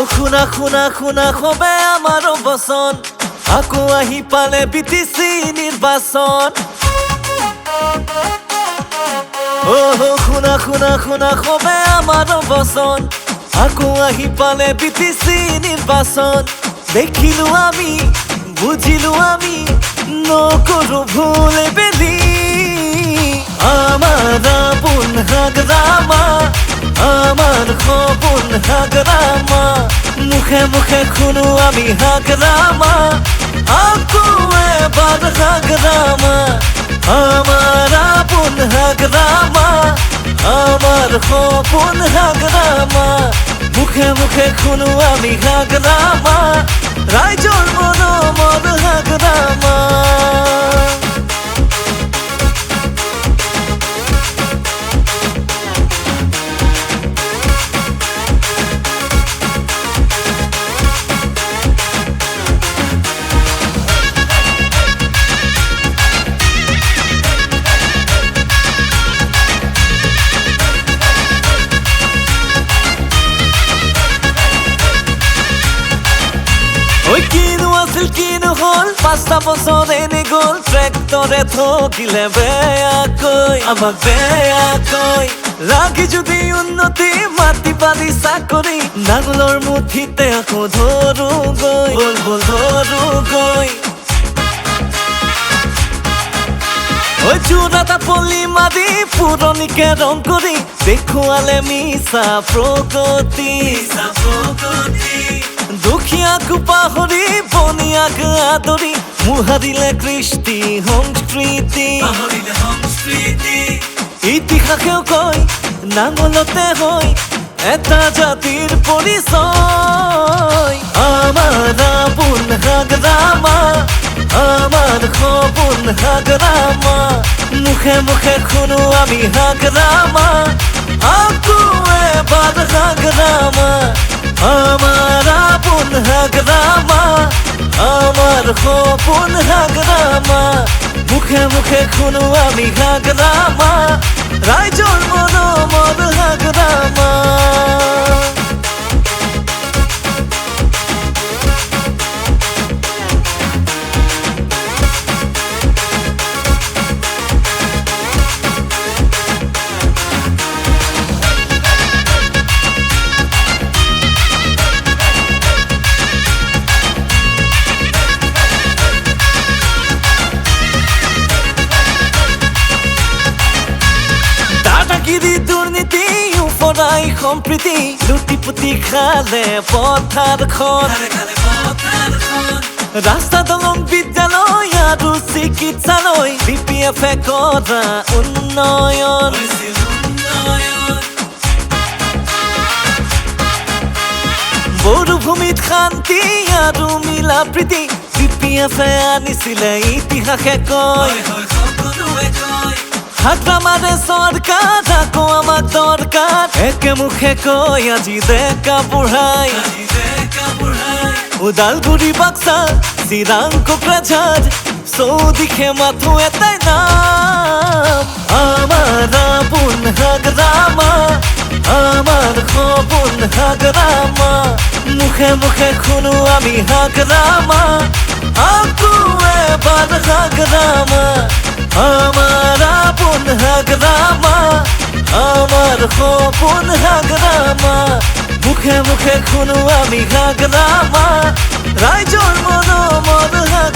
শুনা শুনা শুনা হবে আমাৰ বচন আকৌ আহি পালে বিটিচি নিৰ্বাচন শুনা শুনা শুনা হবে আমাৰ বচন আকৌ আহি পালে বিটিচি নিৰ্বাচন দেখিলো আমি বুঝিলো আমি নকৰো ভুল বেলি আমার আপন হাগরামা আমার খপন হাগরামা মুখে মুখে শুনো আমি হাগরামা আকো এবার হাগরামা আমার আপন হাগরামা আমার খপন হাগরামা মুখে মুখে শুনো আমি হাগরামা ৰাইজৰ মন হাগৰামা কিনো হল পাঁচটা বছৰ এনে গ'ল ট্ৰেক্টৰে থকিলে বেয়াকৈ আমাক বেয়াকৈ লাগি যদি উন্নতি মাটি পালি চাকৰি নাঙলৰ মুঠিতে আকৌ ধৰো গৈ বল বল ধৰো গৈ জোৰাটা পলি মাৰি পুৰণিকে ৰং কৰি দেখুৱালে মিছা প্ৰগতি দুখীয়াক পাহৰি বনিয়াক আদৰি মুহাৰিলে কৃষ্টি সংস্কৃতি ইতিহাসেও কয় নাঙলতে হয় এটা জাতিৰ পৰিচয় আমাৰ আপোন হাগৰামা আমার খপন হাগরামা মুখে মুখে শুনো আমি হাগরামা আকো এবার হাগরামা আমার আপন হাগরামা আমার খপন হাগরামা মুখে মুখে শুনো আমি হাগরামা ৰাইজৰ মন হাগৰামা দুৰ্নীতি উপৰাই সম্প্ৰীতি লুটিপুতি খালে পথাৰখন ৰাস্তা দলং বিদ্যালয় আৰু চিকিৎসালয় BPF-এ কৰা উন্নয়ন মৰুভূমিত শান্তি আৰু মিলা প্ৰীতি BPF-এ আনিছিলে ইতিহাসে কয় হাগৰামাৰে চৰকাৰ আকৌ আমাক দৰকাৰ একে মুখে কয় আজি ডেকা বুঢ়াই ওদালগুৰি বাক্সা চিৰাং কোকৰাঝাৰ চৌদিশে মাথো এটাই নাম আমাৰ আপোন হাগৰামা আমাৰ খপন হাগৰামা মুখে মুখে শুনো আমি হাগৰামা আকো এবাৰ হাগৰামা আমাৰ আপন হাগৰামা আমাৰ খপন হাগৰামা মুখে মুখে শুনো আমি হাগৰামা ৰাইজৰ মন হাগৰামা